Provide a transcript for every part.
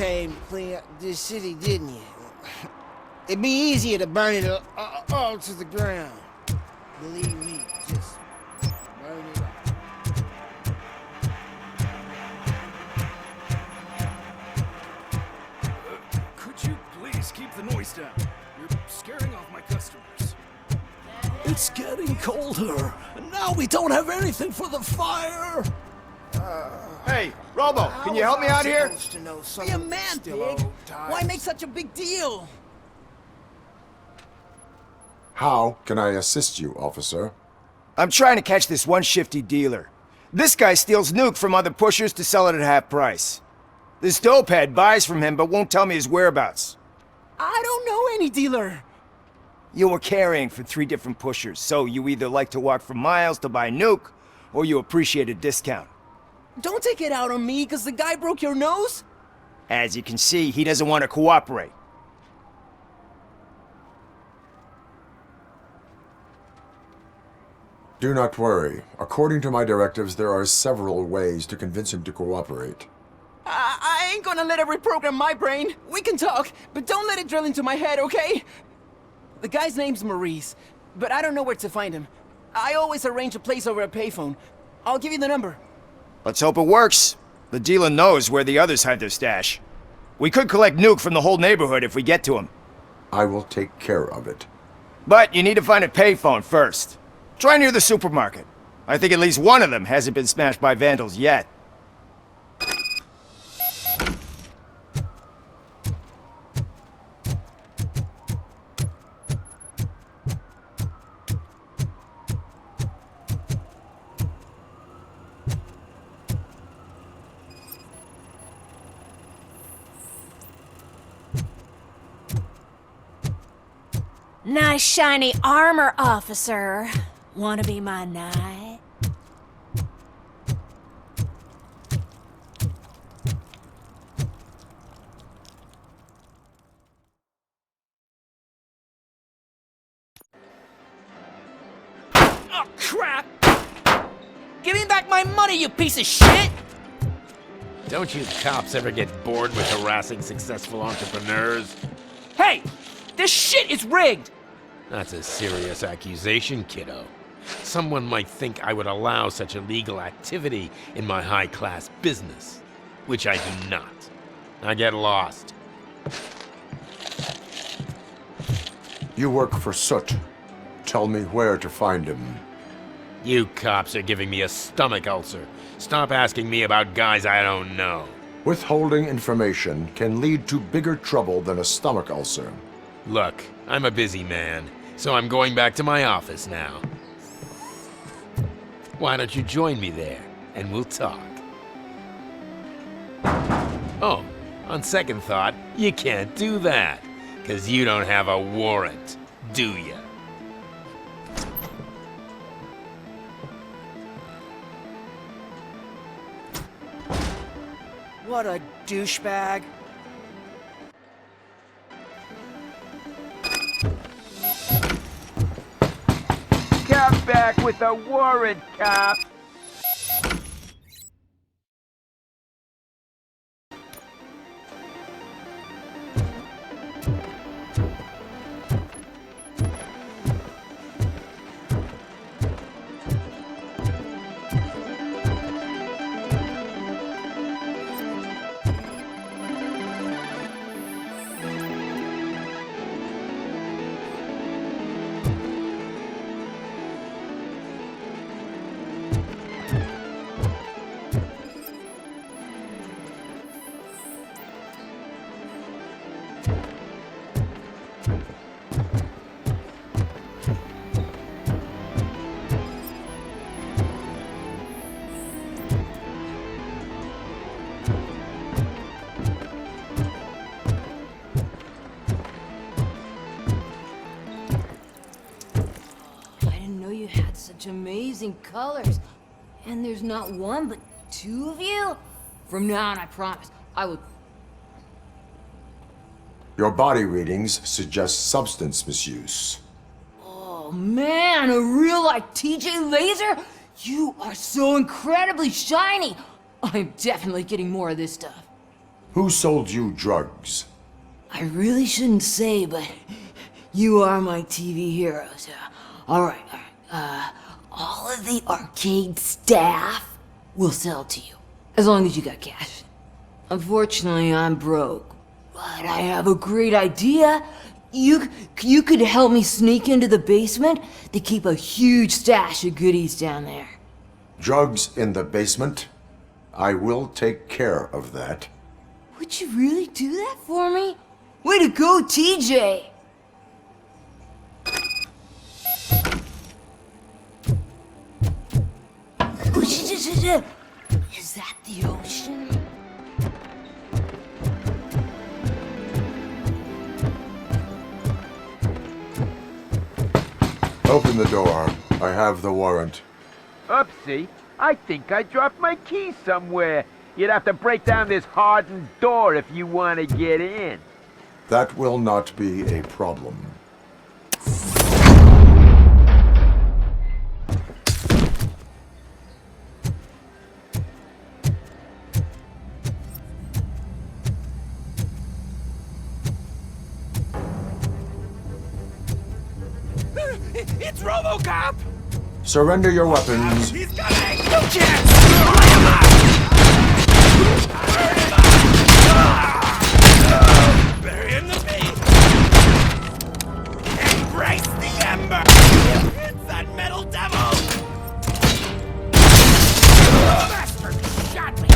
came to clean up this city, didn't you? It'd be easier to burn it all to the ground. Believe me, just burn it up. Could you please keep the noise down? You're scaring off my customers. It's getting colder, and now we don't have anything for the fire. Hey, Robo, can you help me out here? Be a man, Pig. Why make such a big deal? How can I assist you, officer? I'm trying to catch this one shifty dealer. This guy steals nuke from other pushers to sell it at half price. This dopehead buys from him but won't tell me his whereabouts. I don't know any dealer. You were carrying for 3 different pushers, so you either like to walk for miles to buy nuke, or you appreciate a discount. Don't take it out on me, because the guy broke your nose? As you can see, he doesn't want to cooperate. Do not worry. According to my directives, there are several ways to convince him to cooperate. I ain't gonna let it reprogram my brain. We can talk, but don't let it drill into my head, okay? The guy's name's Maurice, but I don't know where to find him. I always arrange a place over a payphone. I'll give you the number. Let's hope it works. The dealer knows where the others hide their stash. We could collect nuke from the whole neighborhood if we get to him. I will take care of it. But you need to find a payphone first. Try near the supermarket. I think at least one of them hasn't been smashed by vandals yet. Nice shiny armor, officer. Wanna be my knight? Oh, crap! Give me back my money, you piece of shit! Don't you cops ever get bored with harassing successful entrepreneurs? Hey! This shit is rigged! That's a serious accusation, kiddo. Someone might think I would allow such illegal activity in my high-class business, which I do not. I get lost. You work for Soot. Tell me where to find him. You cops are giving me a stomach ulcer. Stop asking me about guys I don't know. Withholding information can lead to bigger trouble than a stomach ulcer. Look, I'm a busy man, so I'm going back to my office now. Why don't you join me there, and we'll talk. Oh, on second thought, you can't do that, 'cause you don't have a warrant, do ya? What a douchebag. Come back with a warrant, cop! Such amazing colors. And there's not one, but 2 of you? From now on, I promise, I will... Your body readings suggest substance misuse. Oh man, a real-life TJ laser? You are so incredibly shiny! I'm definitely getting more of this stuff. Who sold you drugs? I really shouldn't say, but you are my TV heroes. Alright. All of the arcade staff will sell to you, as long as you got cash. Unfortunately, I'm broke, but I have a great idea. You could help me sneak into the basement. They keep a huge stash of goodies down there. Drugs in the basement? I will take care of that. Would you really do that for me? Way to go, TJ! Is that the ocean? Open the door. I have the warrant. Oopsie, I think I dropped my keys somewhere. You'd have to break down this hardened door if you want to get in. That will not be a problem. It's Robocop! Surrender your weapons. He's coming! No chance! Light him up! Burn him up! Bury him the meat! Embrace the ember! It's that metal devil! Bastard shot me!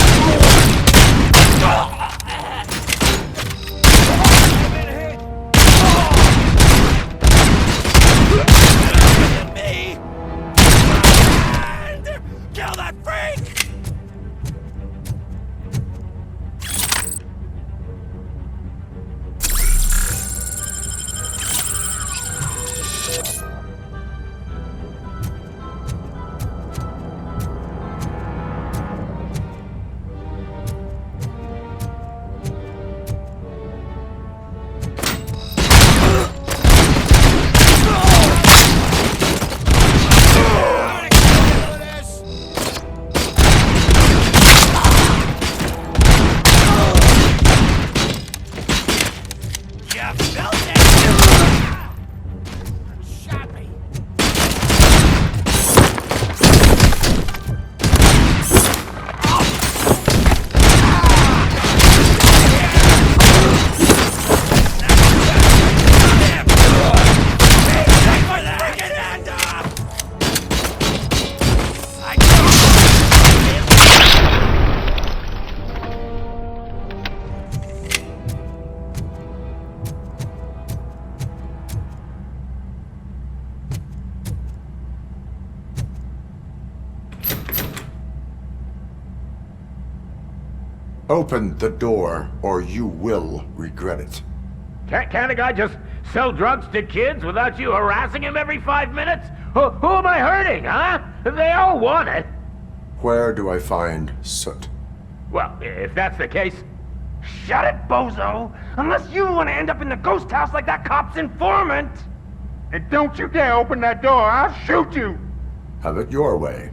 Me! Kill that freak! Open the door, or you will regret it. Can't a guy just sell drugs to kids without you harassing him every 5 minutes? Who am I hurting, huh? They all want it. Where do I find Soot? Well, if that's the case, shut it, bozo! Unless you want to end up in the ghost house like that cop's informant! And don't you dare open that door, I'll shoot you! Have it your way.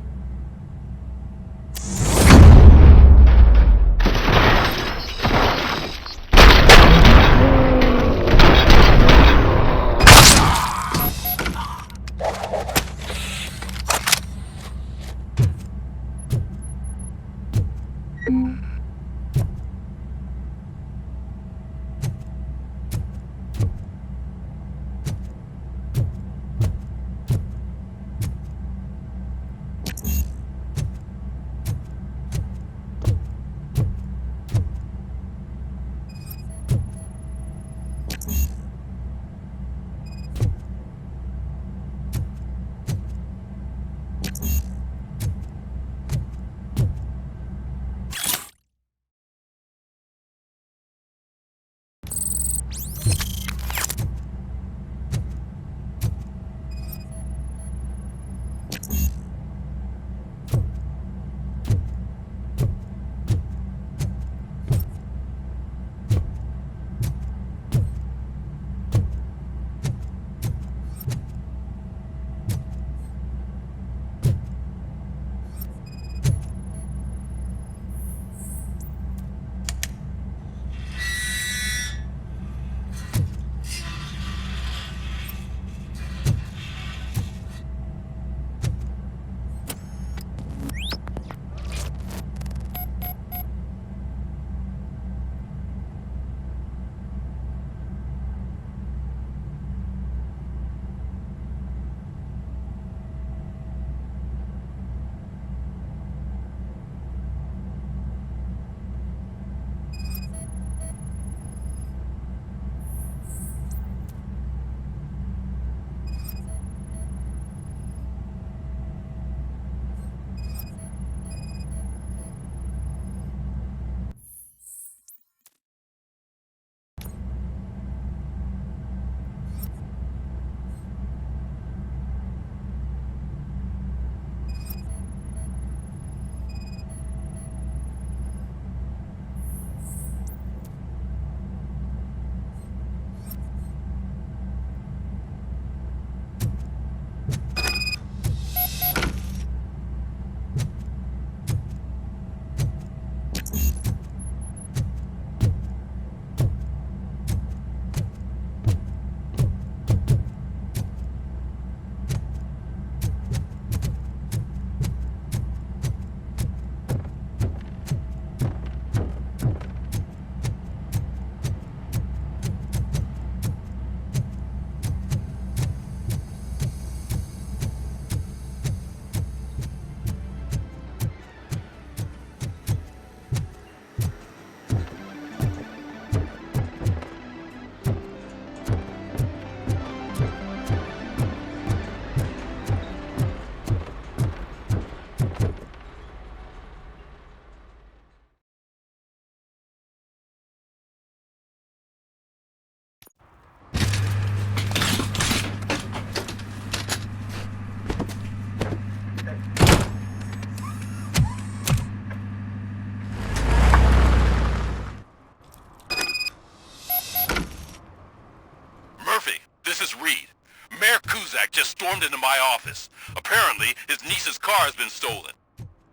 just stormed into my office. Apparently, his niece's car has been stolen.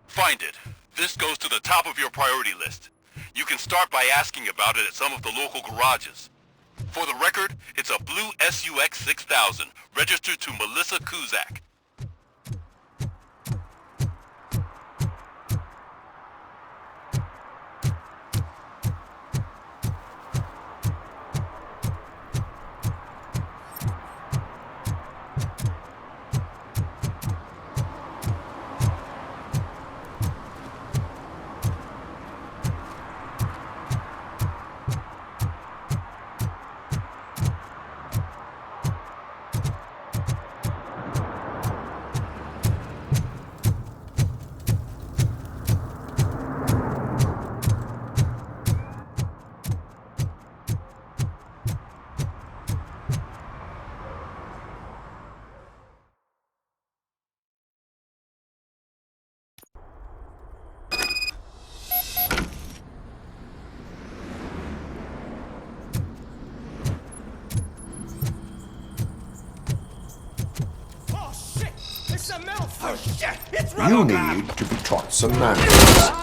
Find it. This goes to the top of your priority list. You can start by asking about it at some of the local garages. For the record, it's a blue SUX 6000, registered to Melissa Kuzak. You need to be taught some manners.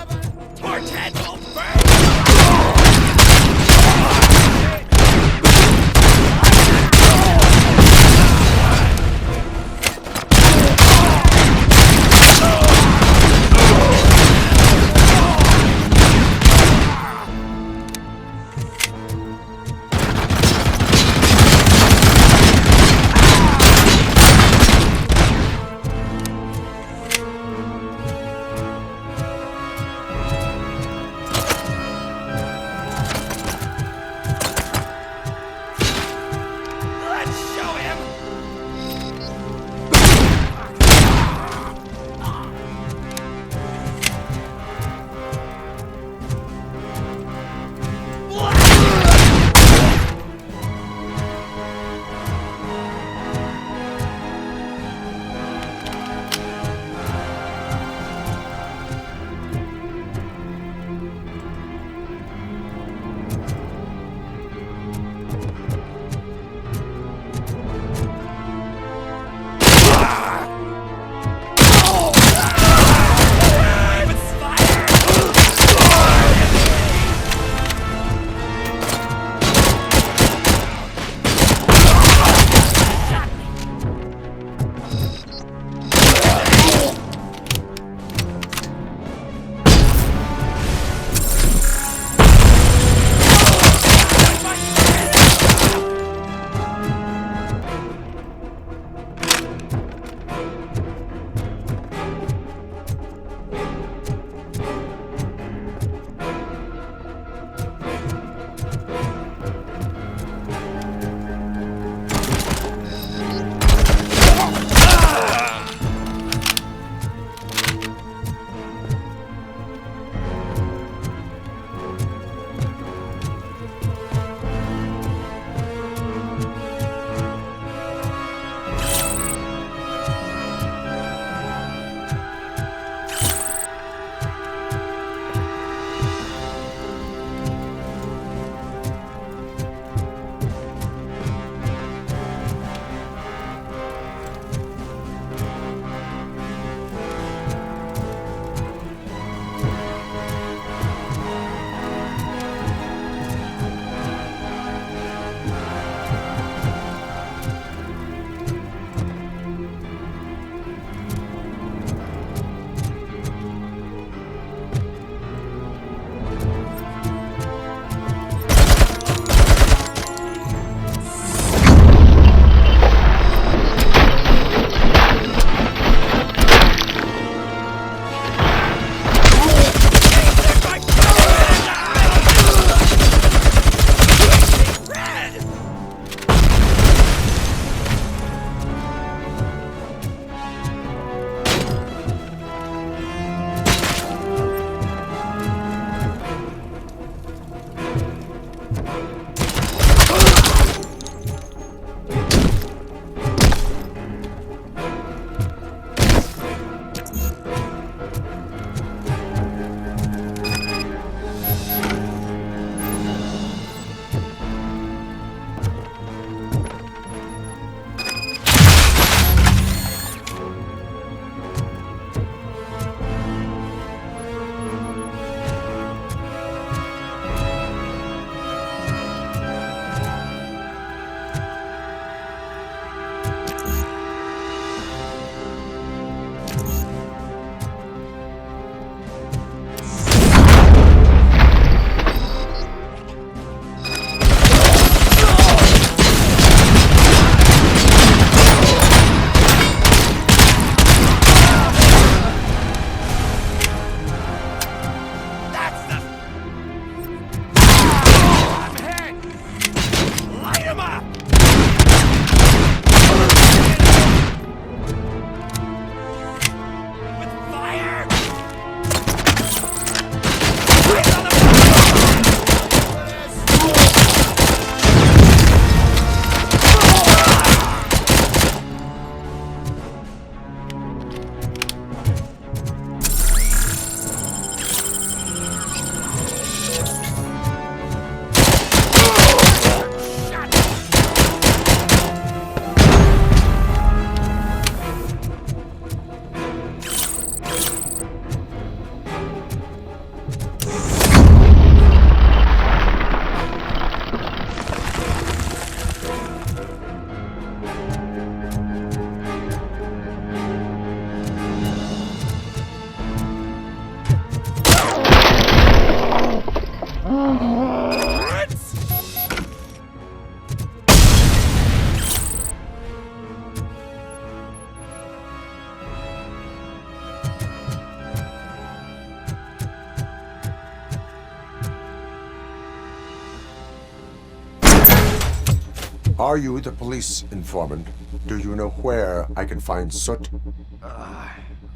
Are you the police informant? Do you know where I can find Soot?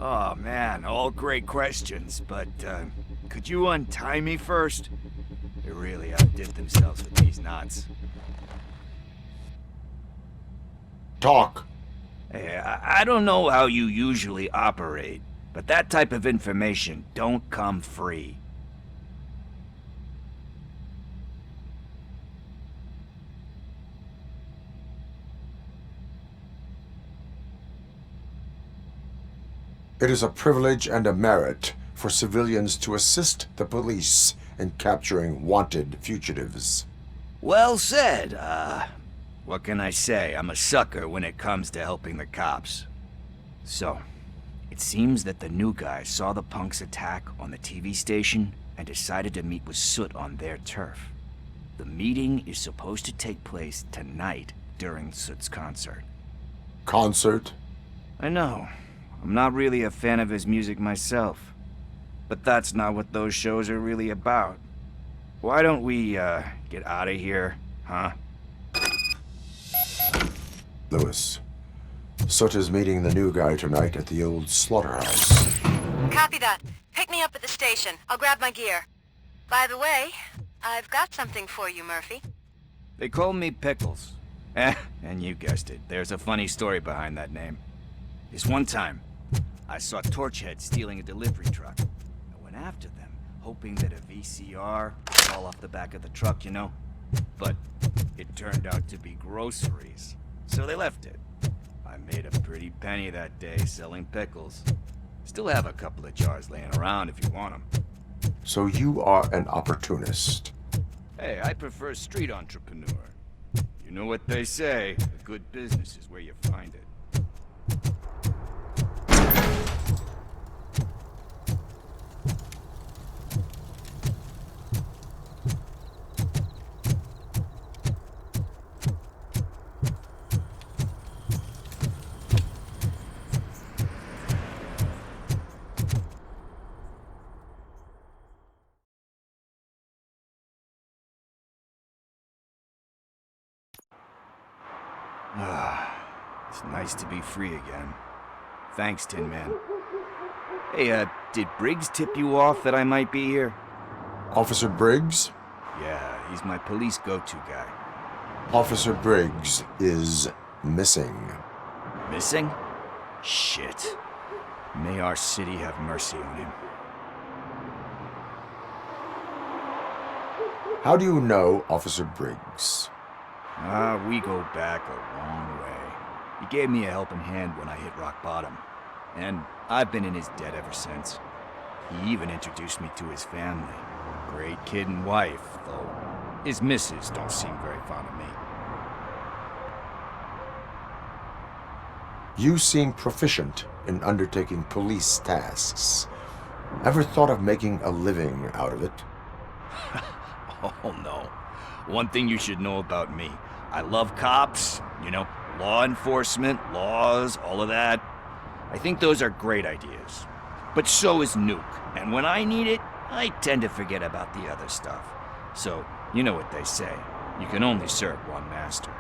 Oh man, all great questions, but could you untie me first? They really outdid themselves with these knots. Talk. Hey, I don't know how you usually operate, but that type of information don't come free. It is a privilege and a merit for civilians to assist the police in capturing wanted fugitives. Well said. What can I say? I'm a sucker when it comes to helping the cops. So, it seems that the new guy saw the punk's attack on the TV station and decided to meet with Soot on their turf. The meeting is supposed to take place tonight during Soot's concert. Concert? I know. I'm not really a fan of his music myself. But that's not what those shows are really about. Why don't we, get out of here, huh? Lewis. Soot is meeting the new guy tonight at the old slaughterhouse. Copy that. Pick me up at the station. I'll grab my gear. By the way, I've got something for you, Murphy. They call me Pickles. And you guessed it. There's a funny story behind that name. This one time, I saw Torchhead stealing a delivery truck. I went after them, hoping that a VCR would fall off the back of the truck, you know? But it turned out to be groceries. So they left it. I made a pretty penny that day selling pickles. Still have a couple of jars laying around if you want them. So you are an opportunist. Hey, I prefer street entrepreneur. You know what they say, a good business is where you find it. It's nice to be free again. Thanks, Tin Man. Hey, did Briggs tip you off that I might be here? Officer Briggs? Yeah, he's my police go-to guy. Officer Briggs is missing. Missing? Shit. May our city have mercy on him. How do you know Officer Briggs? We go back a long way. He gave me a helping hand when I hit rock bottom. And I've been in his debt ever since. He even introduced me to his family. Great kid and wife, though his missus don't seem very fond of me. You seem proficient in undertaking police tasks. Ever thought of making a living out of it? Oh no. One thing you should know about me. I love cops, you know, law enforcement, laws, all of that. I think those are great ideas. But so is Nuke, and when I need it, I tend to forget about the other stuff. So, you know what they say. You can only serve one master.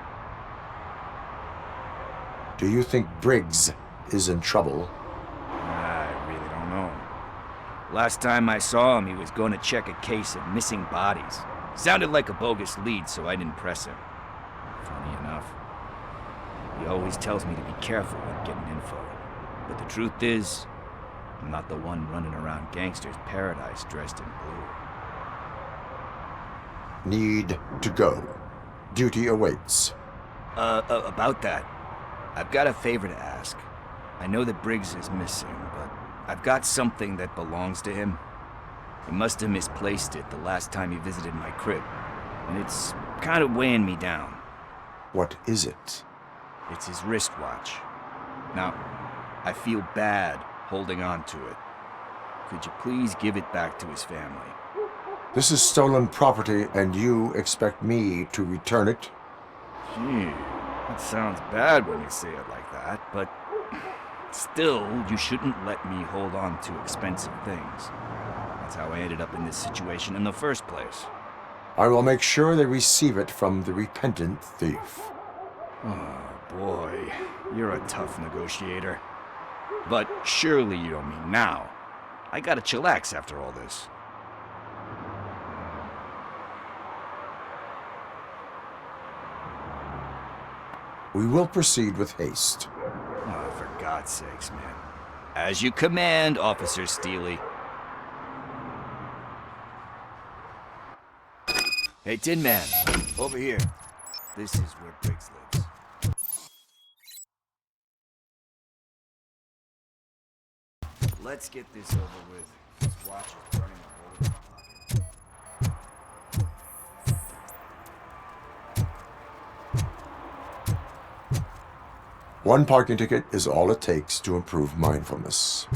Do you think Briggs is in trouble? I really don't know. Last time I saw him, he was going to check a case of missing bodies. Sounded like a bogus lead, so I didn't press him. Funny enough. He always tells me to be careful when getting info. But the truth is, I'm not the one running around gangster's paradise dressed in blue. Need to go. Duty awaits. About that, I've got a favor to ask. I know that Briggs is missing, but I've got something that belongs to him. He must have misplaced it the last time he visited my crib, and it's kind of weighing me down. What is it? It's his wristwatch. Now, I feel bad holding on to it. Could you please give it back to his family? This is stolen property, and you expect me to return it? Gee, that sounds bad when you say it like that, but still, you shouldn't let me hold on to expensive things. That's how I ended up in this situation in the first place. I will make sure they receive it from the repentant thief. Oh, boy. You're a tough negotiator. But surely you don't mean now. I gotta chillax after all this. We will proceed with haste. Oh, for God's sakes, man. As you command, Officer Steely. Hey, Tin Man, over here. This is where Briggs lives. Let's get this over with. This watch is burning a hole in my pocket. One parking ticket is all it takes to improve mindfulness.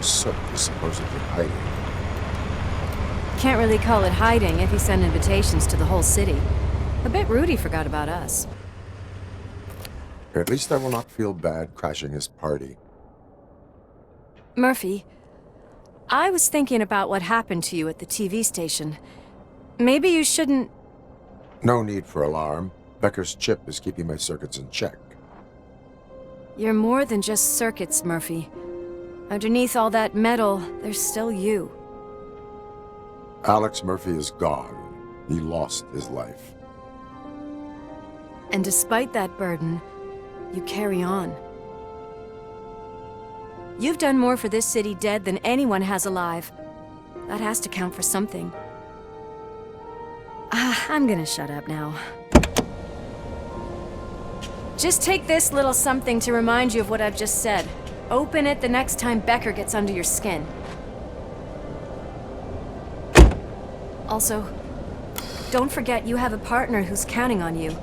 Soot is supposedly hiding. Can't really call it hiding if you send invitations to the whole city. A bit rude he forgot about us. At least I will not feel bad crashing his party. Murphy, I was thinking about what happened to you at the TV station. Maybe you shouldn't... No need for alarm. Becker's chip is keeping my circuits in check. You're more than just circuits, Murphy. Underneath all that metal, there's still you. Alex Murphy is gone. He lost his life. And despite that burden, you carry on. You've done more for this city dead than anyone has alive. That has to count for something. I'm gonna shut up now. Just take this little something to remind you of what I've just said. Open it the next time Becker gets under your skin. Also, don't forget you have a partner who's counting on you.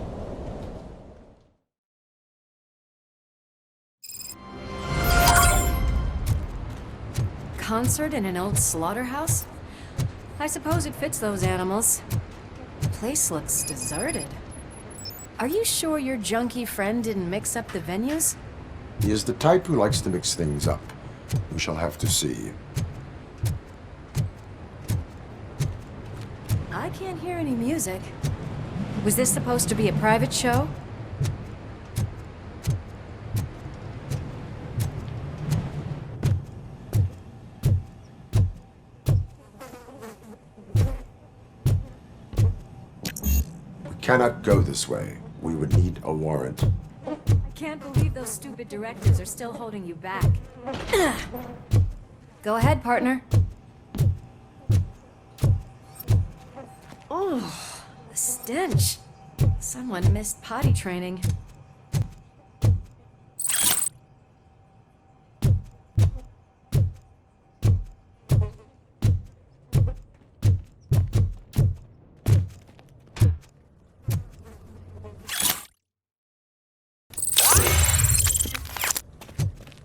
Concert in an old slaughterhouse? I suppose it fits those animals. The place looks deserted. Are you sure your junkie friend didn't mix up the venues? He is the type who likes to mix things up. We shall have to see. I can't hear any music. Was this supposed to be a private show? We cannot go this way. We would need a warrant. I can't believe those stupid directives are still holding you back. Go ahead, partner. Oh, the stench. Someone missed potty training.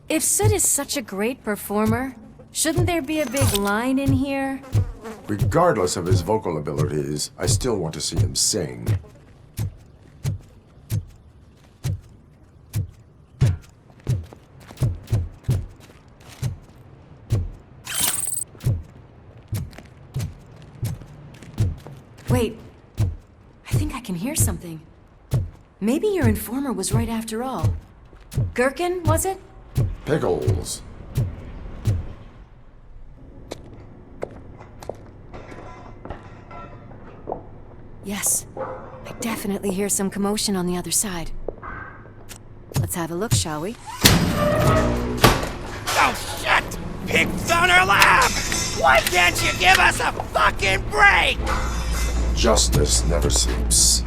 If Soot is such a great performer, shouldn't there be a big line in here? Regardless of his vocal abilities, I still want to see him sing. Wait, I think I can hear something. Maybe your informer was right after all. Gherkin, was it? Pickles. Yes, I definitely hear some commotion on the other side. Let's have a look, shall we? Oh, shit! Pigs on our lap! Why can't you give us a fucking break? Justice never sleeps.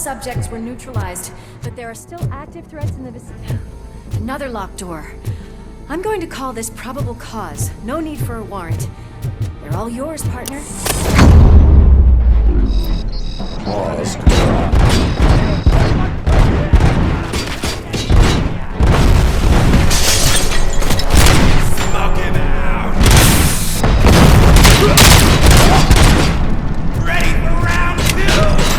subjects were neutralized, but there are still active threats in the vicinity. Another locked door. I'm going to call this probable cause. No need for a warrant. They're all yours, partner. Pause. Smoke him out! Ready for round 2!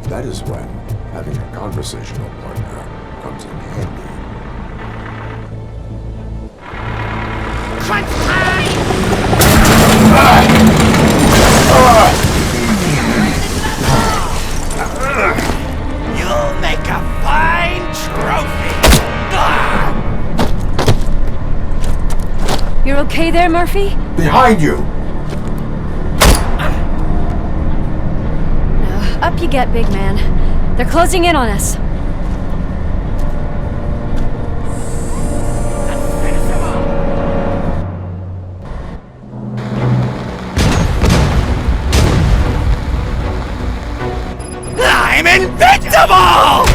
That is when having a conversational partner comes in handy. You'll make a fine trophy! You're okay there, Murphy? Behind you! Up you get, big man. They're closing in on us. I'm invincible!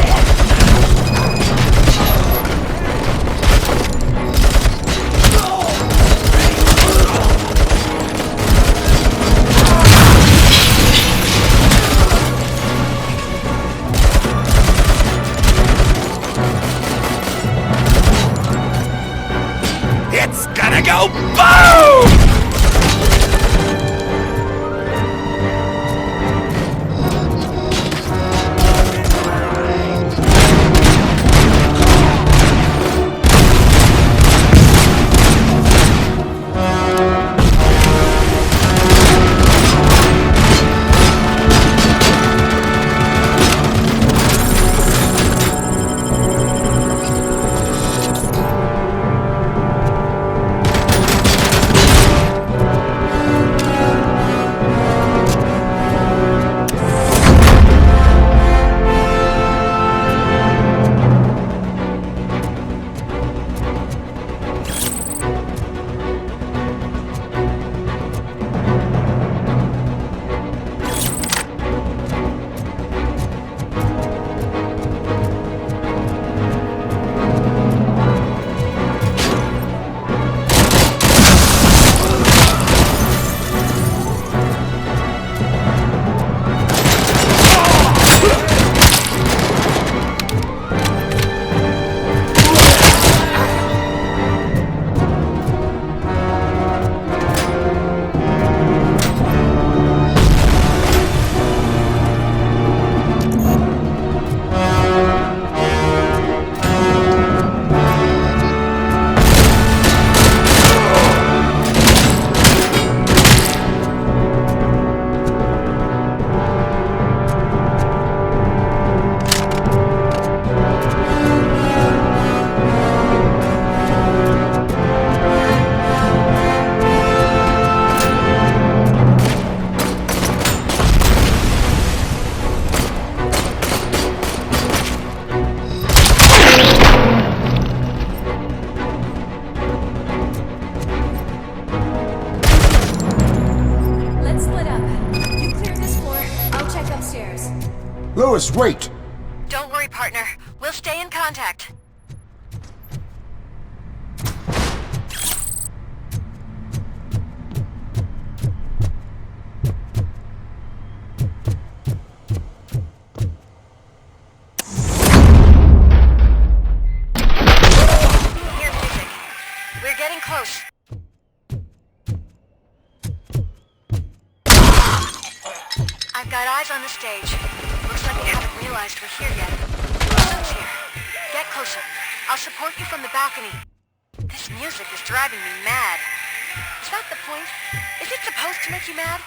Lewis, wait! Don't worry, partner. We'll stay in contact. Hear music. We're getting close. I've got eyes on the stage. Looks like they haven't realized we're here yet. Soot's here. Get closer. I'll support you from the balcony. This music is driving me mad. Is that the point? Is it supposed to make you mad?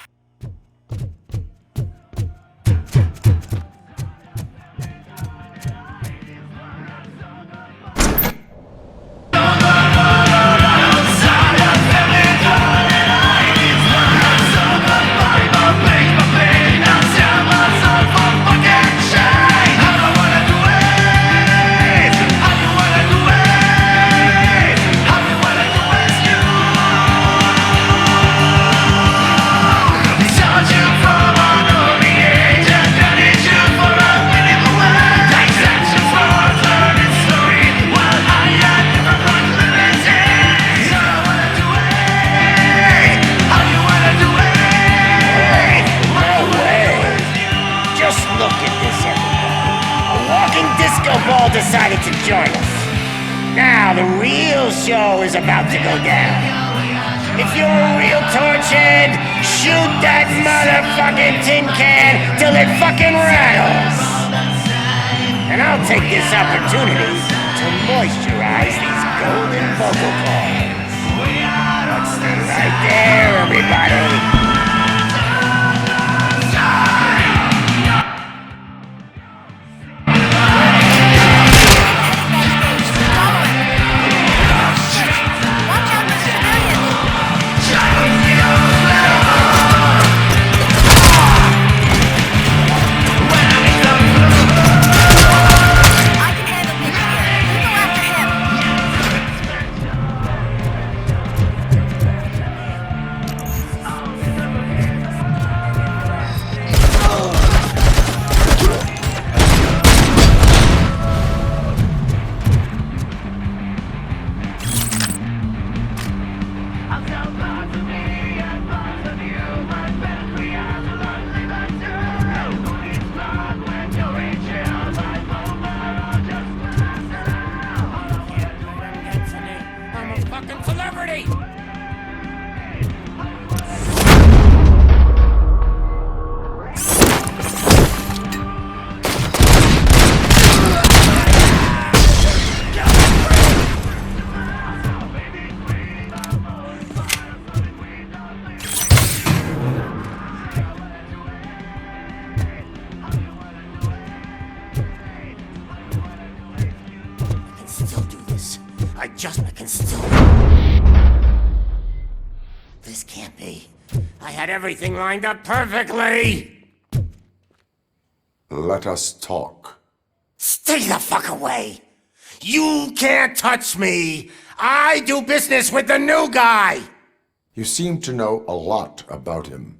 Decided to join us. Now the real show is about to go down. If you're a real torchhead, shoot that motherfucking tin can till it fucking rattles. And I'll take this opportunity to moisturize these golden vocal cords. Let's stay right there, everybody. I can still... This can't be. I had everything lined up perfectly! Let us talk. Stay the fuck away! You can't touch me! I do business with the new guy! You seem to know a lot about him.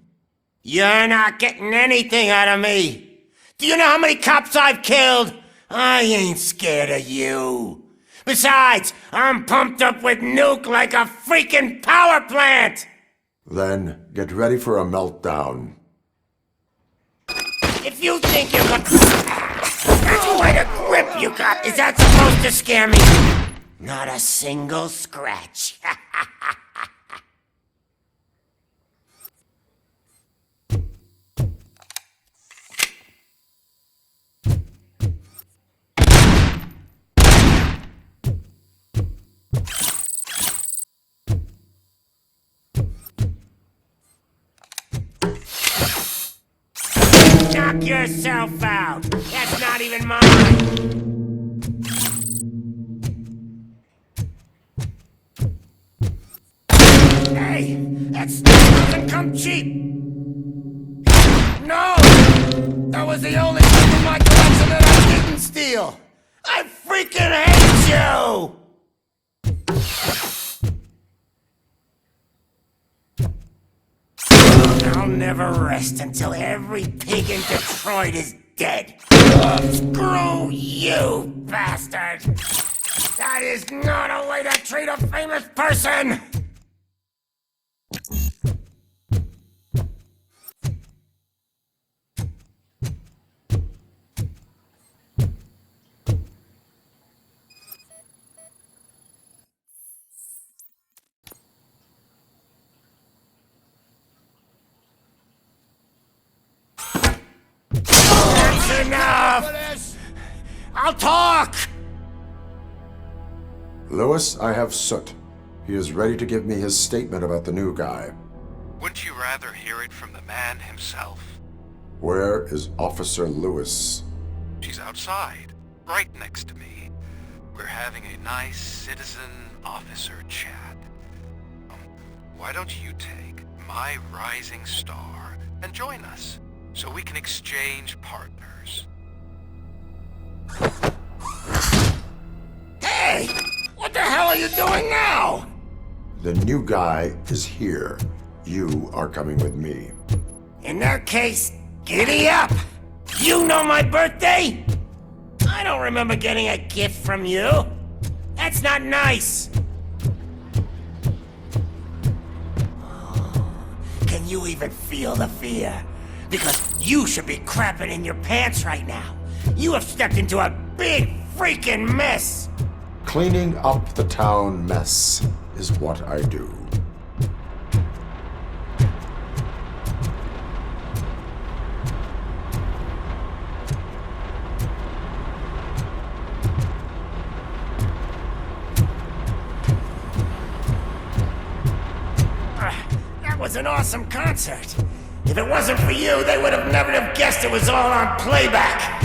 You're not getting anything out of me! Do you know how many cops I've killed? I ain't scared of you. Besides, I'm pumped up with nuke like a freaking power plant! Then get ready for a meltdown. If you think you're gonna... That's quite a grip you got! Is that supposed to scare me? Not a single scratch. Knock yourself out! That's not even mine! Hey! That stuff doesn't come cheap! No! That was the only thing in my collection that I didn't steal! I freaking hate you! I'll never rest until every pig in Detroit is dead. Screw you, bastard! That is not a way to treat a famous person! That's enough! I'll talk! Lewis, I have Soot. He is ready to give me his statement about the new guy. Wouldn't you rather hear it from the man himself? Where is Officer Lewis? She's outside, right next to me. We're having a nice citizen-officer chat. Why don't you take my rising star and join us, so we can exchange partners? Hey! What the hell are you doing now? The new guy is here. You are coming with me. In that case, giddy up! You know my birthday? I don't remember getting a gift from you. That's not nice. Can you even feel the fear? Because you should be crapping in your pants right now. You have stepped into a big freaking mess. Cleaning up the town mess is what I do. That was an awesome concert. If it wasn't for you, they would have never have guessed it was all on playback.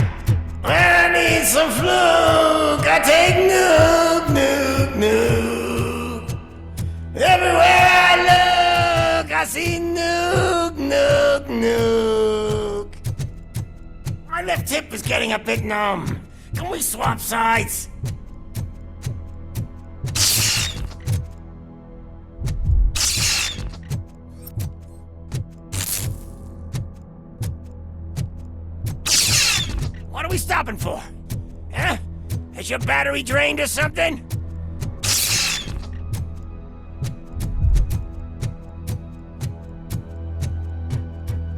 I need some fluke. I take nuke, nuke, nuke. Everywhere I look, I see nuke, nuke, nuke. My left hip is getting a bit numb. Can we swap sides? What are we stopping for? Huh? Has your battery drained or something?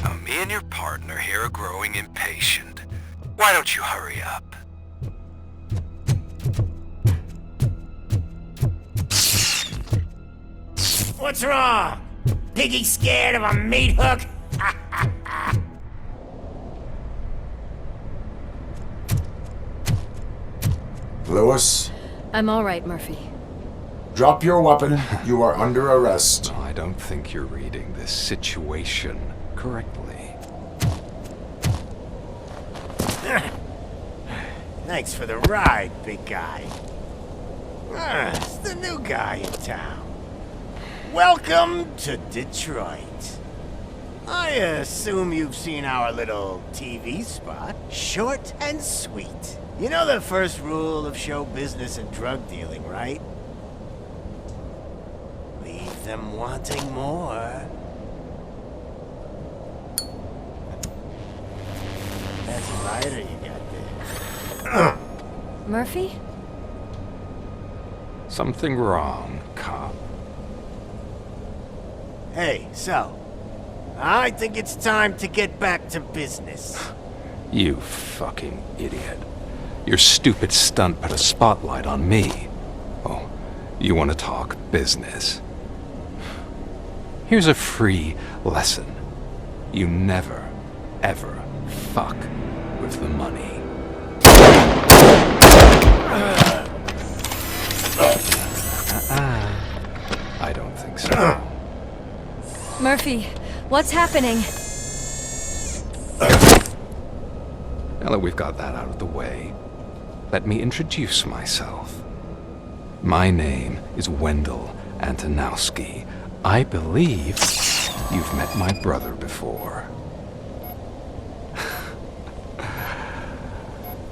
Now, me and your partner here are growing impatient. Why don't you hurry up? What's wrong? Piggy scared of a meat hook? Lewis, I'm all right, Murphy. drop your weapon. You are under arrest. I don't think you're reading this situation correctly. Thanks for the ride, big guy. It's the new guy in town. Welcome to Detroit. I assume you've seen our little TV spot. Short and sweet. You know the first rule of show business and drug dealing, right? Leave them wanting more. That's a lighter you got there. Murphy? Something wrong, cop. Hey, so, I think it's time to get back to business. You fucking idiot. Your stupid stunt put a spotlight on me. Oh, you want to talk business? Here's a free lesson. You never, ever fuck with the money. I don't think so. Murphy, what's happening? Now that we've got that out of the way, let me introduce myself. My name is Wendell Antonowski. I believe you've met my brother before.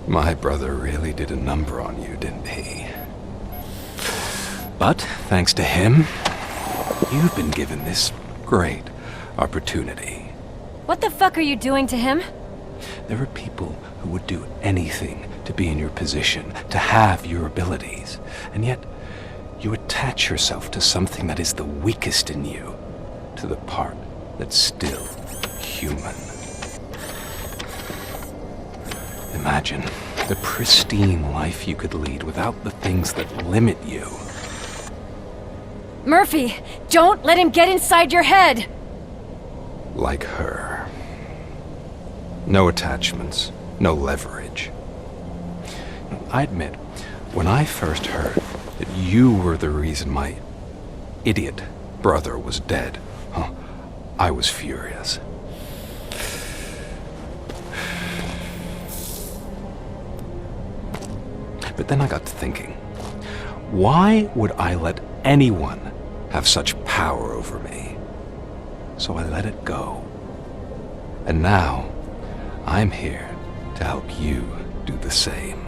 My brother really did a number on you, didn't he? But thanks to him, you've been given this great opportunity. What the fuck are you doing to him? There are people who would do anything to be in your position, to have your abilities. And yet, you attach yourself to something that is the weakest in you, to the part that's still human. Imagine the pristine life you could lead without the things that limit you. Murphy, don't let him get inside your head! Like her. No attachments, no leverage. I admit, when I first heard that you were the reason my idiot brother was dead, I was furious. But then I got to thinking, why would I let anyone have such power over me? So I let it go. And now, I'm here to help you do the same.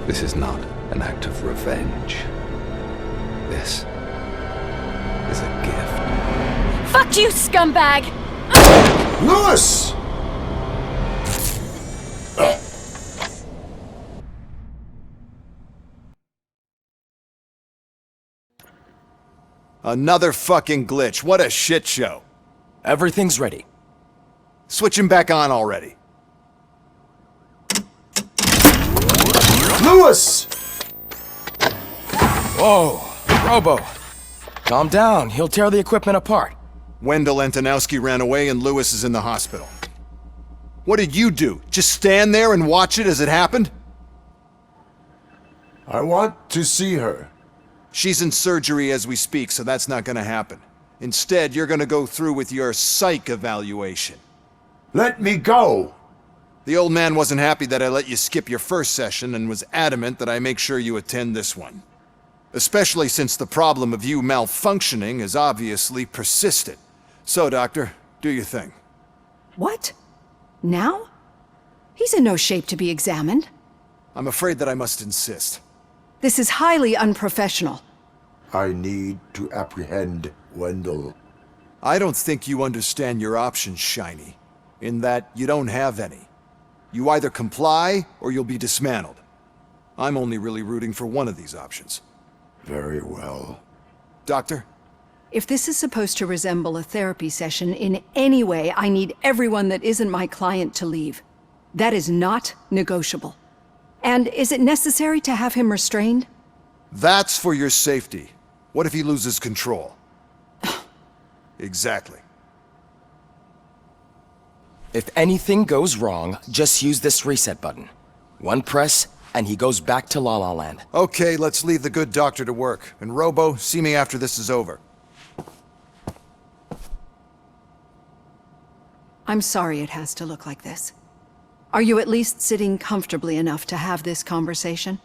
This is not an act of revenge. This is a gift. Fuck you, scumbag! Lewis! Another fucking glitch. What a shit show. Everything's ready. Switch him back on already. Lewis! Whoa, Robo. Calm down. He'll tear the equipment apart. Wendell Antonowski ran away and Lewis is in the hospital. What did you do? Just stand there and watch it as it happened? I want to see her. She's in surgery as we speak, so that's not gonna happen. Instead, you're gonna go through with your psych evaluation. Let me go! The old man wasn't happy that I let you skip your first session and was adamant that I make sure you attend this one. Especially since the problem of you malfunctioning is obviously persistent. So, Doctor, do your thing. What? Now? He's in no shape to be examined. I'm afraid that I must insist. This is highly unprofessional. I need to apprehend Wendell. I don't think you understand your options, Shiny. In that you don't have any. You either comply, or you'll be dismantled. I'm only really rooting for one of these options. Very well. Doctor? If this is supposed to resemble a therapy session in any way, I need everyone that isn't my client to leave. That is not negotiable. And is it necessary to have him restrained? That's for your safety. What if he loses control? Exactly. If anything goes wrong, just use this reset button. One press, and he goes back to La La Land. Okay, let's leave the good doctor to work. And Robo, see me after this is over. I'm sorry it has to look like this. Are you at least sitting comfortably enough to have this conversation?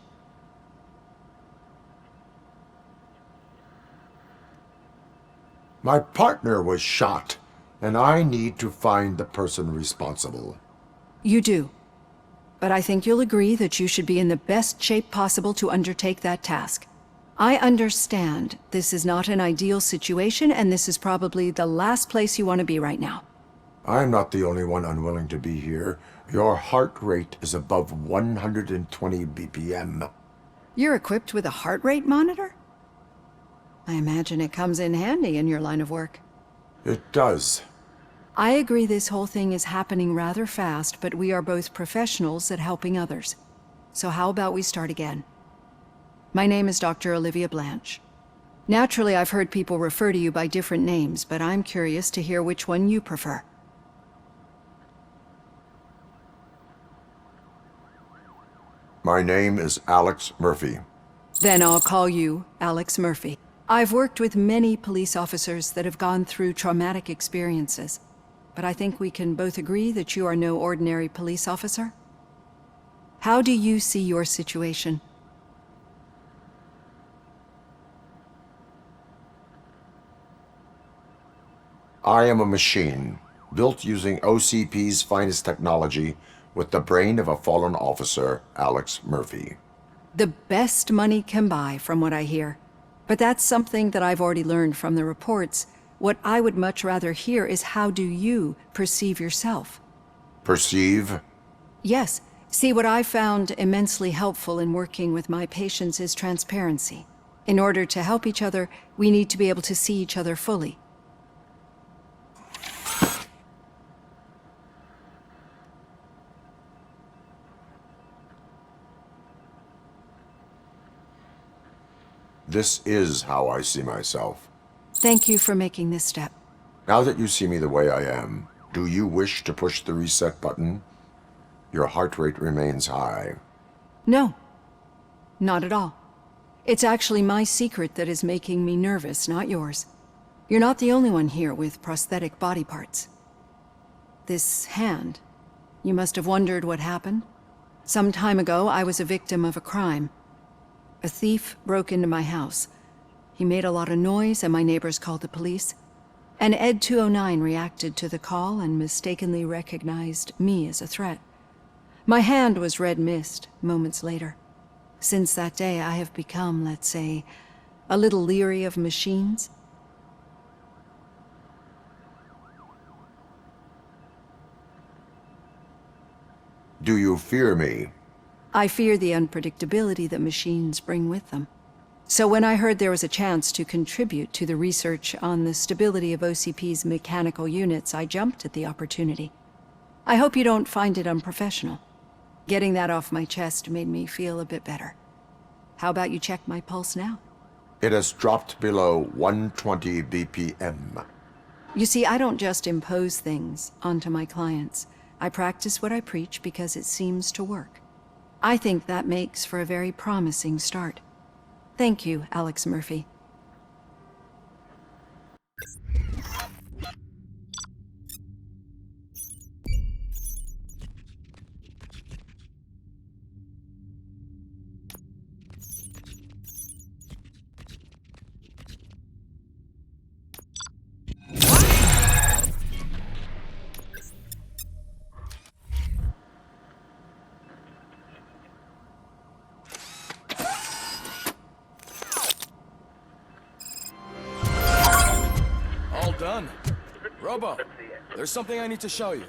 My partner was shot, and I need to find the person responsible. You do. But I think you'll agree that you should be in the best shape possible to undertake that task. I understand this is not an ideal situation, and this is probably the last place you want to be right now. I'm not the only one unwilling to be here. Your heart rate is above 120 BPM. You're equipped with a heart rate monitor? I imagine it comes in handy in your line of work. It does. I agree this whole thing is happening rather fast, but we are both professionals at helping others. So how about we start again? My name is Dr. Olivia Blanche. Naturally, I've heard people refer to you by different names, but I'm curious to hear which one you prefer. My name is Alex Murphy. Then I'll call you Alex Murphy. I've worked with many police officers that have gone through traumatic experiences, but I think we can both agree that you are no ordinary police officer. How do you see your situation? I am a machine, built using OCP's finest technology, with the brain of a fallen officer, Alex Murphy. The best money can buy, from what I hear. But that's something that I've already learned from the reports. What I would much rather hear is how do you perceive yourself? Perceive? Yes. See, what I found immensely helpful in working with my patients is transparency. In order to help each other, we need to be able to see each other fully. This is how I see myself. Thank you for making this step. Now that you see me the way I am, do you wish to push the reset button? Your heart rate remains high. No, not at all. It's actually my secret that is making me nervous, not yours. You're not the only one here with prosthetic body parts. This hand, you must have wondered what happened. Some time ago, I was a victim of a crime. A thief broke into my house. He made a lot of noise and my neighbors called the police. And Ed 209 reacted to the call and mistakenly recognized me as a threat. My hand was red mist moments later. Since that day, I have become, let's say, a little leery of machines. Do you fear me? I fear the unpredictability that machines bring with them. So when I heard there was a chance to contribute to the research on the stability of OCP's mechanical units, I jumped at the opportunity. I hope you don't find it unprofessional. Getting that off my chest made me feel a bit better. How about you check my pulse now? It has dropped below 120 BPM. You see, I don't just impose things onto my clients. I practice what I preach because it seems to work. I think that makes for a very promising start. Thank you, Alex Murphy. Done. Robo, there's something I need to show you.